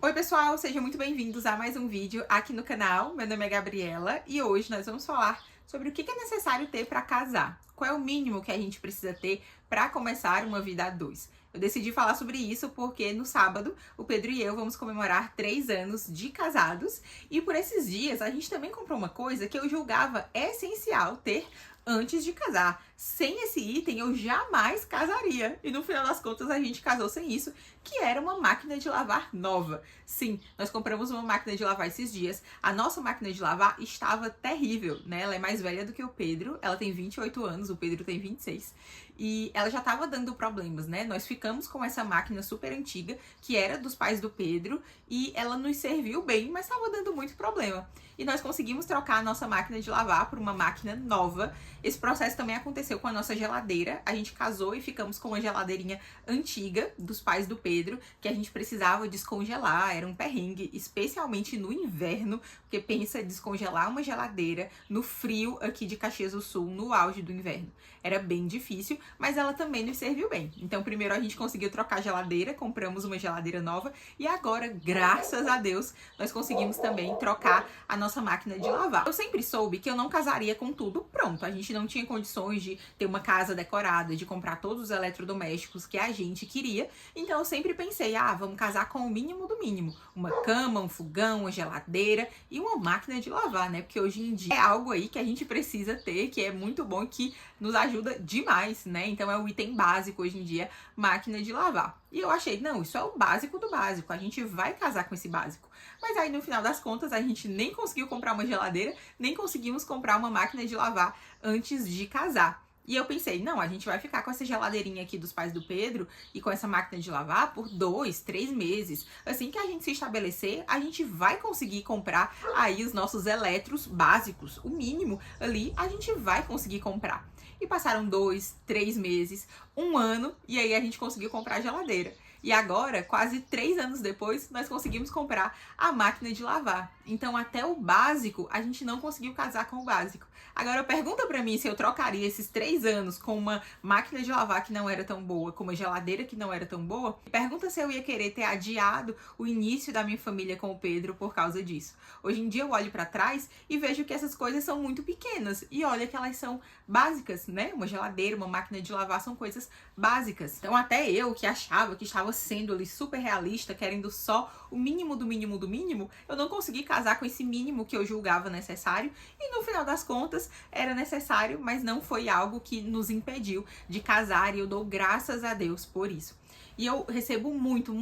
Oi pessoal, sejam muito bem-vindos a mais um vídeo aqui no canal. Meu nome é Gabriela e hoje nós vamos falar sobre o que é necessário ter para casar. Qual é o mínimo que a gente precisa ter para começar uma vida a dois. Eu decidi falar sobre isso porque no sábado o Pedro e eu vamos comemorar 3 anos de casados e por esses dias a gente também comprou uma coisa que eu julgava essencial ter antes de casar. Sem esse item eu jamais casaria. E no final das contas a gente casou sem isso, que era uma máquina de lavar nova. Sim, nós compramos uma máquina de lavar esses dias. A nossa máquina de lavar estava terrível, né? Ela é mais velha do que o Pedro, ela tem 28 anos, o Pedro tem 26. E ela já estava dando problemas, né? Nós ficamos com essa máquina super antiga, que era dos pais do Pedro, e ela nos serviu bem, mas estava dando muito problema. E nós conseguimos trocar a nossa máquina de lavar por uma máquina nova. Esse processo também aconteceu com a nossa geladeira. A gente casou e ficamos com uma geladeirinha antiga dos pais do Pedro, que a gente precisava descongelar, era um perrengue, especialmente no inverno, porque pensa descongelar uma geladeira no frio aqui de Caxias do Sul, no auge do inverno. Era bem difícil, mas ela também nos serviu bem. Então primeiro a gente conseguiu trocar a geladeira, compramos uma geladeira nova e agora, graças a Deus, nós conseguimos também trocar a nossa máquina de lavar. Eu sempre soube que eu não casaria com tudo pronto. A gente não tinha condições de ter uma casa decorada, de comprar todos os eletrodomésticos que a gente queria. Então eu sempre pensei, vamos casar com o mínimo do mínimo. Uma cama, um fogão, uma geladeira e uma máquina de lavar, né? Porque hoje em dia é algo aí que a gente precisa ter, que é muito bom e que nos ajuda demais, né? Então é o item básico hoje em dia, máquina de lavar. E eu achei, não, isso é o básico do básico, a gente vai casar com esse básico. Mas aí no final das contas a gente nem conseguiu comprar uma geladeira, nem conseguimos comprar uma máquina de lavar antes de casar. E eu pensei, não, a gente vai ficar com essa geladeirinha aqui dos pais do Pedro e com essa máquina de lavar por 2, 3 meses. Assim que a gente se estabelecer, a gente vai conseguir comprar aí os nossos eletros básicos. O mínimo ali a gente vai conseguir comprar. E passaram 2, 3 meses, 1 ano, e aí a gente conseguiu comprar a geladeira. E agora, quase 3 anos depois, nós conseguimos comprar a máquina de lavar. Então, até o básico, a gente não conseguiu casar com o básico. Agora, pergunta pra mim se eu trocaria esses 3 anos com uma máquina de lavar que não era tão boa, com uma geladeira que não era tão boa. Pergunta se eu ia querer ter adiado o início da minha família com o Pedro por causa disso. Hoje em dia, eu olho pra trás e vejo que essas coisas são muito pequenas. E olha que elas são básicas, né? Uma geladeira, uma máquina de lavar são coisas básicas. Então, até eu que achava que estava sendo ali super realista, querendo só o mínimo do mínimo do mínimo, eu não consegui casar com esse mínimo que eu julgava necessário e no final das contas era necessário, mas não foi algo que nos impediu de casar e eu dou graças a Deus por isso. E eu recebo muito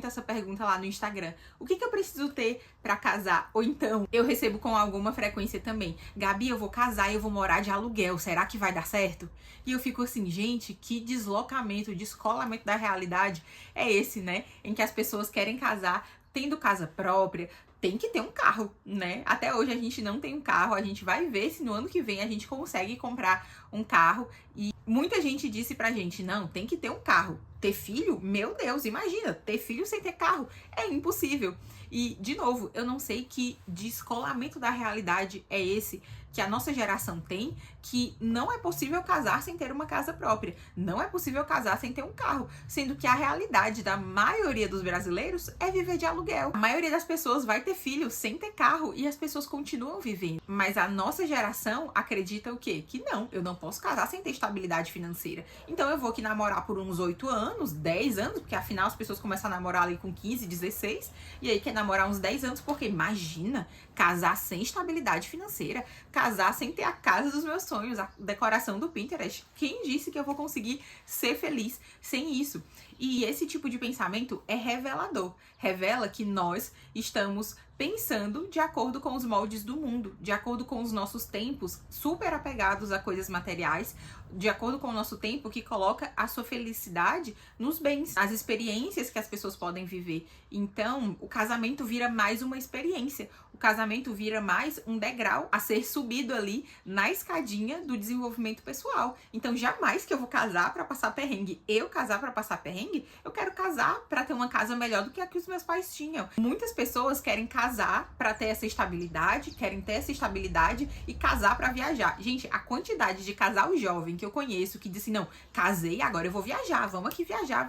essa pergunta lá no Instagram. O que eu preciso ter pra casar? Ou então, eu recebo com alguma frequência também. Gabi, eu vou casar e eu vou morar de aluguel. Será que vai dar certo? E eu fico assim, gente, que deslocamento, descolamento da realidade é esse, né? Em que as pessoas querem casar tendo casa própria, tem que ter um carro, né? Até hoje a gente não tem um carro, a gente vai ver se no ano que vem a gente consegue comprar um carro. E muita gente disse pra gente, não, tem que ter um carro. Ter filho? Meu Deus, imagina, ter filho sem ter carro é impossível. E, de novo, eu não sei que descolamento da realidade é esse que a nossa geração tem, que não é possível casar sem ter uma casa própria. Não é possível casar sem ter um carro. Sendo que a realidade da maioria dos brasileiros é viver de aluguel. A maioria das pessoas vai ter filho sem ter carro e as pessoas continuam vivendo. Mas a nossa geração acredita o quê? Que não, eu não posso casar sem ter estabilidade financeira. Então eu vou aqui namorar por uns 8 anos, 10 anos, porque afinal as pessoas começam a namorar ali com 15, 16, e aí quer namorar uns 10 anos, porque imagina casar sem estabilidade financeira, casar sem ter a casa dos meus sonhos, a decoração do Pinterest. Quem disse que eu vou conseguir ser feliz sem isso? E esse tipo de pensamento é revelador. Revela que nós estamos pensando de acordo com os moldes do mundo, de acordo com os nossos tempos super apegados a coisas materiais, de acordo com o nosso tempo que coloca a sua felicidade nos bens, nas experiências que as pessoas podem viver. Então, o casamento vira mais uma experiência. O casamento vira mais um degrau a ser subido ali na escadinha do desenvolvimento pessoal. Então, jamais que eu vou casar para passar perrengue. Eu casar para passar perrengue, eu quero casar para ter uma casa melhor do que a que os meus pais tinham. Muitas pessoas querem casar para ter essa estabilidade, querem ter essa estabilidade e casar para viajar. Gente, a quantidade de casal jovem que eu conheço que disse, não, casei, agora eu vou viajar, vamos aqui viajar.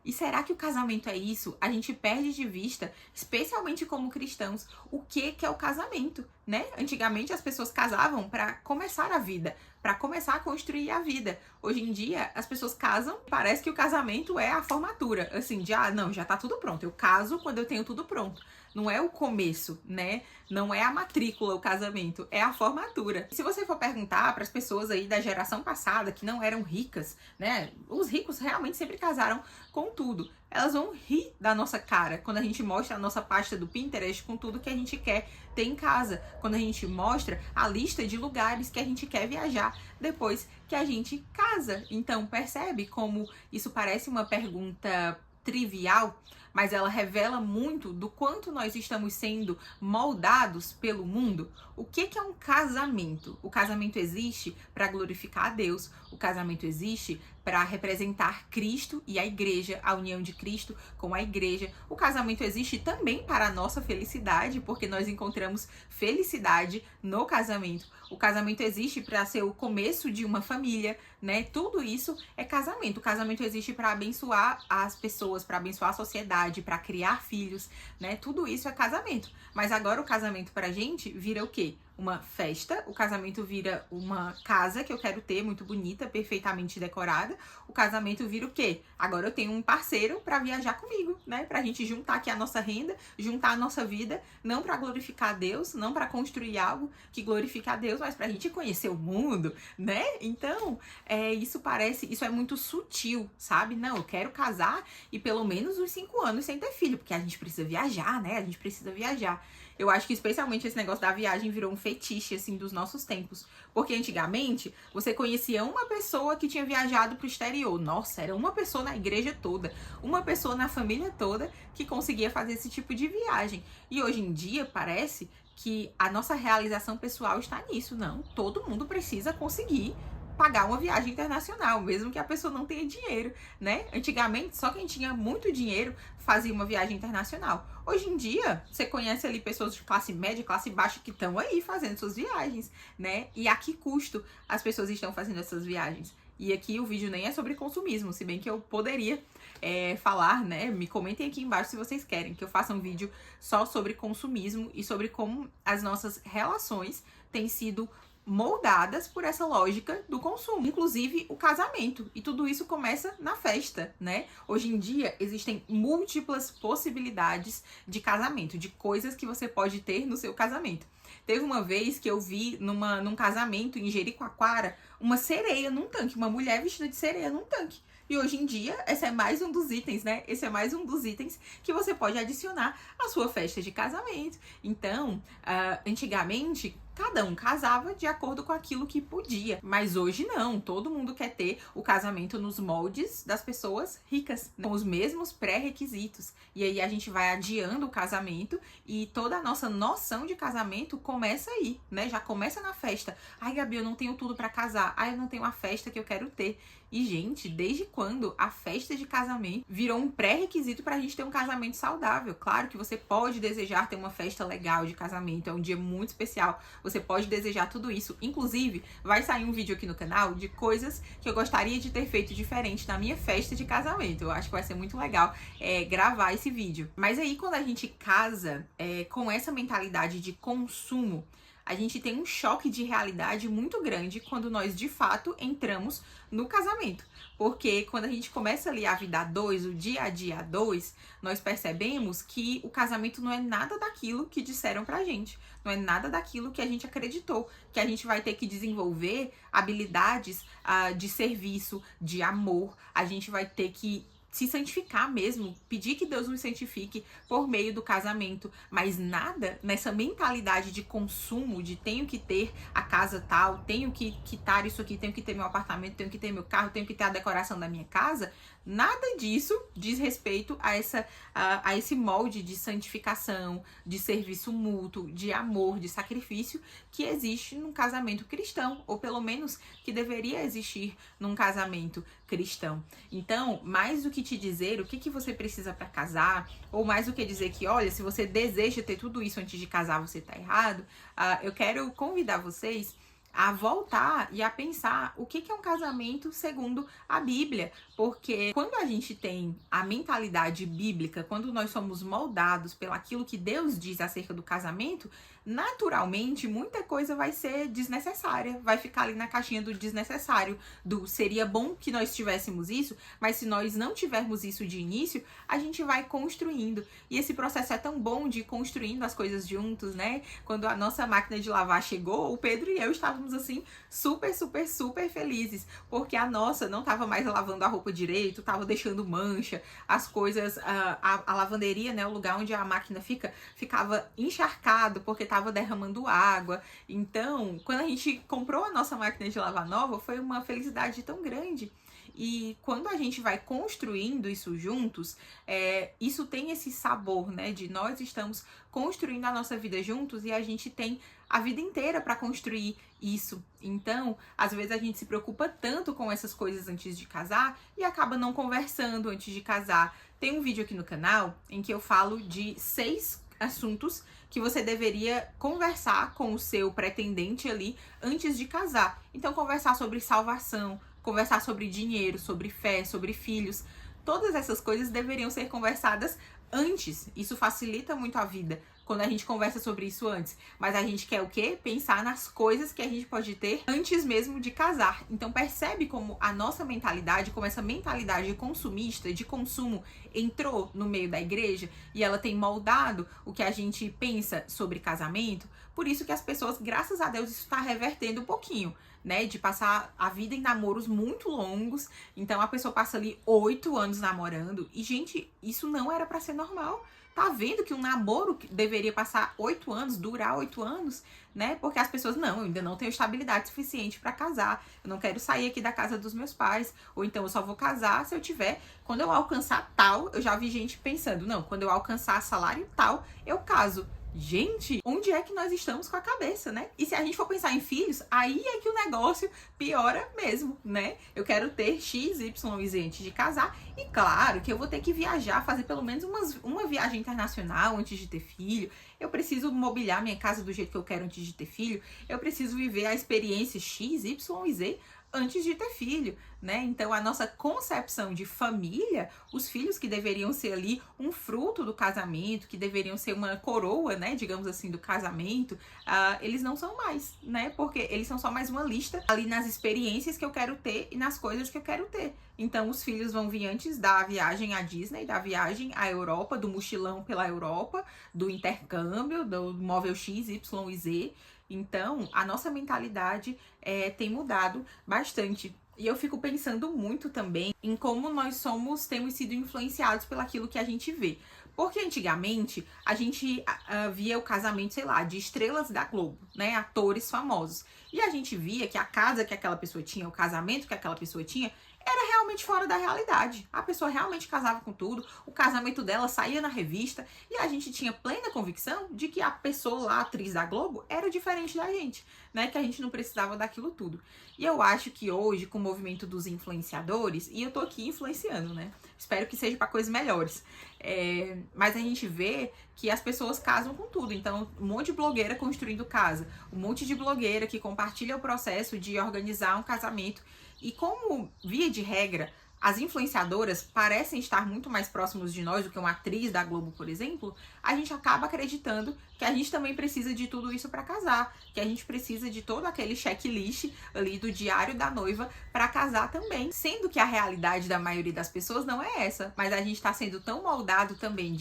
E será que o casamento é isso? A gente perde de vista, especialmente como cristãos, o que é o casamento, né? Antigamente as pessoas casavam para começar a vida, para começar a construir a vida. Hoje em dia as pessoas casam, parece que o casamento é a formatura, assim, de não, já tá tudo pronto. Eu caso quando eu tenho tudo pronto. Não é o começo, né? Não é a matrícula o casamento, é a formatura. Se você for perguntar para as pessoas aí da geração passada que não eram ricas, né? Os ricos realmente sempre casaram com tudo. Elas vão rir da nossa cara quando a gente mostra a nossa pasta do Pinterest com tudo que a gente quer ter em casa. Quando a gente mostra a lista de lugares que a gente quer viajar depois que a gente casa. Então, percebe como isso parece uma pergunta trivial, mas ela revela muito do quanto nós estamos sendo moldados pelo mundo. O que é um casamento? O casamento existe para glorificar a Deus, o casamento existe para representar Cristo e a igreja, a união de Cristo com a igreja. O casamento existe também para a nossa felicidade, porque nós encontramos felicidade no casamento. O casamento existe para ser o começo de uma família, né? Tudo isso é casamento. O casamento existe para abençoar as pessoas, para abençoar a sociedade, para criar filhos, né? Tudo isso é casamento. Mas agora o casamento pra gente vira o quê? Uma festa, o casamento vira uma casa que eu quero ter, muito bonita, perfeitamente decorada. O casamento vira o quê? Agora eu tenho um parceiro para viajar comigo, né? Pra gente juntar aqui a nossa renda, juntar a nossa vida, não para glorificar a Deus, não para construir algo que glorifique a Deus, mas pra gente conhecer o mundo, né? Então, isso é muito sutil, sabe? Não, eu quero casar e pelo menos uns 5 anos sem ter filho, porque a gente precisa viajar, né? A gente precisa viajar. Eu acho que especialmente esse negócio da viagem virou um fetiche, assim, dos nossos tempos. Porque antigamente, você conhecia uma pessoa que tinha viajado pro exterior. Nossa, era uma pessoa na igreja toda, uma pessoa na família toda que conseguia fazer esse tipo de viagem. E hoje em dia, parece que a nossa realização pessoal está nisso. Não, todo mundo precisa conseguir pagar uma viagem internacional, mesmo que a pessoa não tenha dinheiro, né? Antigamente, só quem tinha muito dinheiro fazia uma viagem internacional. Hoje em dia, você conhece ali pessoas de classe média, classe baixa que estão aí fazendo suas viagens, né? E a que custo as pessoas estão fazendo essas viagens? E aqui o vídeo nem é sobre consumismo, se bem que eu poderia falar, né? Me comentem aqui embaixo se vocês querem que eu faça um vídeo só sobre consumismo e sobre como as nossas relações têm sido moldadas por essa lógica do consumo, inclusive o casamento. E tudo isso começa na festa, né? Hoje em dia existem múltiplas possibilidades de casamento, de coisas que você pode ter no seu casamento. Teve uma vez que eu vi num casamento em Jericoacoara uma sereia num tanque, uma mulher vestida de sereia num tanque. E hoje em dia, esse é mais um dos itens, né? Esse é mais um dos itens que você pode adicionar à sua festa de casamento. Então, antigamente, cada um casava de acordo com aquilo que podia. Mas hoje não, todo mundo quer ter o casamento nos moldes das pessoas ricas, né? Com os mesmos pré-requisitos. E aí a gente vai adiando o casamento e toda a nossa noção de casamento começa aí, né? Já começa na festa. Ai, Gabi, eu não tenho tudo pra casar. Ai, eu não tenho a festa que eu quero ter. E, gente, desde quando a festa de casamento virou um pré-requisito pra gente ter um casamento saudável? Claro que você pode desejar ter uma festa legal de casamento, é um dia muito especial, você pode desejar tudo isso. Inclusive, vai sair um vídeo aqui no canal de coisas que eu gostaria de ter feito diferente na minha festa de casamento. Eu acho que vai ser muito legal gravar esse vídeo. Mas aí, quando a gente casa com essa mentalidade de consumo, a gente tem um choque de realidade muito grande quando nós, de fato, entramos no casamento. Porque quando a gente começa ali a vida a dois, o dia a dia a dois, nós percebemos que o casamento não é nada daquilo que disseram pra gente. Não é nada daquilo que a gente acreditou. Que a gente vai ter que desenvolver habilidades de serviço, de amor. A gente vai ter que se santificar mesmo, pedir que Deus nos santifique por meio do casamento, mas nada nessa mentalidade de consumo, de tenho que ter a casa tal, tenho que quitar isso aqui, tenho que ter meu apartamento, tenho que ter meu carro, tenho que ter a decoração da minha casa. Nada disso diz respeito a esse molde de santificação, de serviço mútuo, de amor, de sacrifício que existe num casamento cristão, ou pelo menos que deveria existir num casamento cristão. Então, mais do que te dizer o que você precisa para casar, ou mais do que dizer que, olha, se você deseja ter tudo isso antes de casar, você tá errado, eu quero convidar vocês a voltar e a pensar o que é um casamento segundo a Bíblia. Porque quando a gente tem a mentalidade bíblica, quando nós somos moldados pelaquilo que Deus diz acerca do casamento, naturalmente muita coisa vai ser desnecessária, vai ficar ali na caixinha do desnecessário, do seria bom que nós tivéssemos isso, mas se nós não tivermos isso de início, a gente vai construindo. E esse processo é tão bom de ir construindo as coisas juntos, né? Quando a nossa máquina de lavar chegou, o Pedro e eu estávamos assim super, super, super felizes, porque a nossa não estava mais lavando a roupa direito, estava deixando mancha, as coisas, a lavanderia, né, o lugar onde a máquina ficava encharcado porque estava derramando água. Então, quando a gente comprou a nossa máquina de lavar nova, foi uma felicidade tão grande. E quando a gente vai construindo isso juntos, isso tem esse sabor, né? De nós estamos construindo a nossa vida juntos e a gente tem a vida inteira para construir isso. Então, às vezes a gente se preocupa tanto com essas coisas antes de casar e acaba não conversando antes de casar. Tem um vídeo aqui no canal em que eu falo de 6 assuntos que você deveria conversar com o seu pretendente ali antes de casar. Então, conversar sobre salvação, conversar sobre dinheiro, sobre fé, sobre filhos. Todas essas coisas deveriam ser conversadas antes. Isso facilita muito a vida quando a gente conversa sobre isso antes. Mas a gente quer o quê? Pensar nas coisas que a gente pode ter antes mesmo de casar. Então percebe como a nossa mentalidade, como essa mentalidade consumista, de consumo, entrou no meio da igreja e ela tem moldado o que a gente pensa sobre casamento. Por isso que as pessoas, graças a Deus, isso está revertendo um pouquinho, né, de passar a vida em namoros muito longos. Então a pessoa passa ali 8 anos namorando e, gente, isso não era pra ser normal. Tá vendo que um namoro deveria passar 8 anos, durar 8 anos, né? Porque as pessoas, não, eu ainda não tenho estabilidade suficiente pra casar, eu não quero sair aqui da casa dos meus pais, ou então eu só vou casar se eu tiver, quando eu alcançar tal. Eu já vi gente pensando, não, quando eu alcançar salário tal, eu caso. Gente, onde é que nós estamos com a cabeça, né? E se a gente for pensar em filhos, aí é que o negócio piora mesmo, né? Eu quero ter X, Y e Z antes de casar. E claro que eu vou ter que viajar, fazer pelo menos uma viagem internacional antes de ter filho. Eu preciso mobiliar minha casa do jeito que eu quero antes de ter filho. Eu preciso viver a experiência X, Y e Z antes de ter filho, né? Então a nossa concepção de família, os filhos que deveriam ser ali um fruto do casamento, que deveriam ser uma coroa, né, digamos assim, do casamento, eles não são mais, né? Porque eles são só mais uma lista ali nas experiências que eu quero ter e nas coisas que eu quero ter. Então os filhos vão vir antes da viagem à Disney, da viagem à Europa, do mochilão pela Europa, do intercâmbio, do móvel X, Y e Z. Então, a nossa mentalidade tem mudado bastante. E eu fico pensando muito também em como nós temos sido influenciados pelaquilo que a gente vê. Porque antigamente a gente via o casamento, sei lá, de estrelas da Globo, né? Atores famosos. E a gente via que a casa que aquela pessoa tinha, o casamento que aquela pessoa tinha, era realmente fora da realidade. A pessoa realmente casava com tudo, o casamento dela saía na revista e a gente tinha plena convicção de que a pessoa lá, a atriz da Globo, era diferente da gente, né? Que a gente não precisava daquilo tudo. E eu acho que hoje, com o movimento dos influenciadores, e eu tô aqui influenciando, né? Espero que seja para coisas melhores. Mas a gente vê que as pessoas casam com tudo. Então, um monte de blogueira construindo casa, um monte de blogueira que compartilha o processo de organizar um casamento. E como, via de regra, as influenciadoras parecem estar muito mais próximos de nós do que uma atriz da Globo, por exemplo, a gente acaba acreditando que a gente também precisa de tudo isso para casar, que a gente precisa de todo aquele checklist ali do diário da noiva para casar também. Sendo que a realidade da maioria das pessoas não é essa, mas a gente está sendo tão moldado também,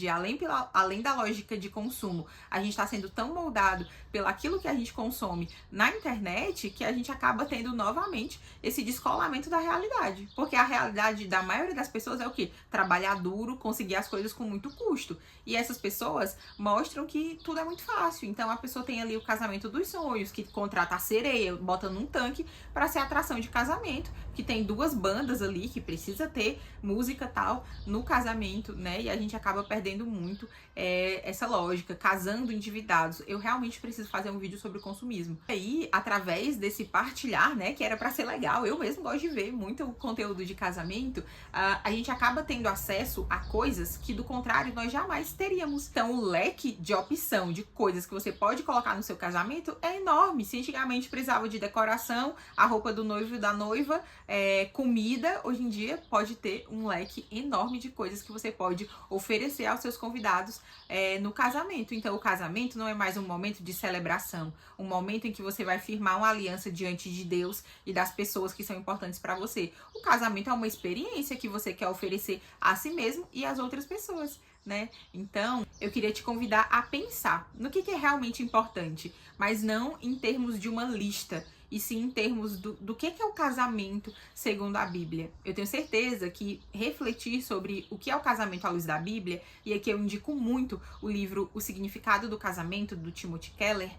além da lógica de consumo, a gente está sendo tão moldado pelaquilo que a gente consome na internet, que a gente acaba tendo novamente esse descolamento da realidade. Porque a realidade da maioria das pessoas é o quê? Trabalhar duro, conseguir as coisas com muito custo. E essas pessoas mostram que tudo é muito fácil. Então a pessoa tem ali o casamento dos sonhos, que contrata a sereia, bota num tanque para ser atração de casamento, que que tem duas bandas ali, que precisa ter música tal no casamento, né? E a gente acaba perdendo muito essa lógica, casando endividados. Eu realmente preciso fazer um vídeo sobre o consumismo. E aí, através desse partilhar, né, que era pra ser legal, eu mesmo gosto de ver muito conteúdo de casamento, a gente acaba tendo acesso a coisas que, do contrário, nós jamais teríamos. Então, o leque de opção de coisas que você pode colocar no seu casamento é enorme. Se antigamente precisava de decoração, a roupa do noivo e da noiva, comida, hoje em dia pode ter um leque enorme de coisas que você pode oferecer aos seus convidados no casamento. Então, o casamento não é mais um momento de celebração, um momento em que você vai firmar uma aliança diante de Deus e das pessoas que são importantes para você. O casamento é uma experiência que você quer oferecer a si mesmo e às outras pessoas, né? Então, eu queria te convidar a pensar no que é realmente importante, mas não em termos de uma lista, e sim em termos do que é o casamento segundo a Bíblia. Eu tenho certeza que refletir sobre o que é o casamento à luz da Bíblia, e aqui eu indico muito o livro O Significado do Casamento, do Timothy Keller,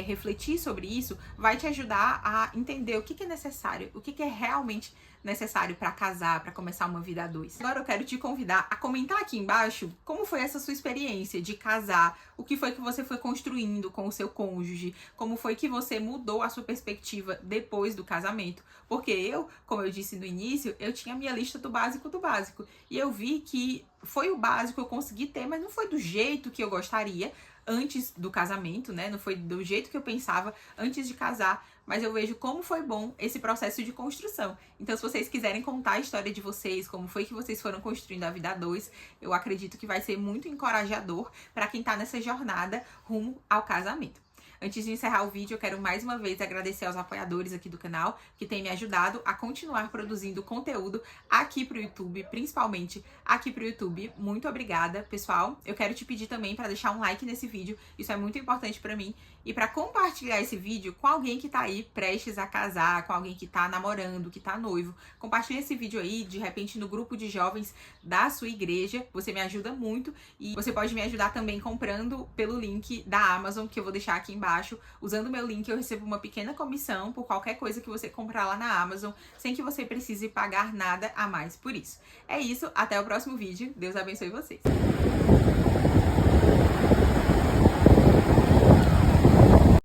refletir sobre isso vai te ajudar a entender o que é necessário, o que é realmente necessário para casar, para começar uma vida a dois. Agora eu quero te convidar a comentar aqui embaixo como foi essa sua experiência de casar, o que foi que você foi construindo com o seu cônjuge, como foi que você mudou a sua perspectiva depois do casamento. Porque eu, como eu disse no início, eu tinha a minha lista do básico do básico. E eu vi que foi o básico que eu consegui ter, mas não foi do jeito que eu gostaria antes do casamento, né? Não foi do jeito que eu pensava antes de casar, mas eu vejo como foi bom esse processo de construção. Então, se vocês quiserem contar a história de vocês, como foi que vocês foram construindo a vida a dois, eu acredito que vai ser muito encorajador para quem tá nessa jornada rumo ao casamento. Antes de encerrar o vídeo, eu quero mais uma vez agradecer aos apoiadores aqui do canal, que têm me ajudado a continuar produzindo conteúdo aqui pro YouTube, principalmente aqui pro YouTube. Muito obrigada, pessoal. Eu quero te pedir também para deixar um like nesse vídeo, isso é muito importante para mim, e para compartilhar esse vídeo com alguém que tá aí prestes a casar, com alguém que tá namorando, que tá noivo. Compartilha esse vídeo aí, de repente, no grupo de jovens da sua igreja. Você me ajuda muito e você pode me ajudar também comprando pelo link da Amazon, que eu vou deixar aqui embaixo. Usando o meu link, eu recebo uma pequena comissão por qualquer coisa que você comprar lá na Amazon, sem que você precise pagar nada a mais por isso. É isso, até o próximo vídeo. Deus abençoe vocês.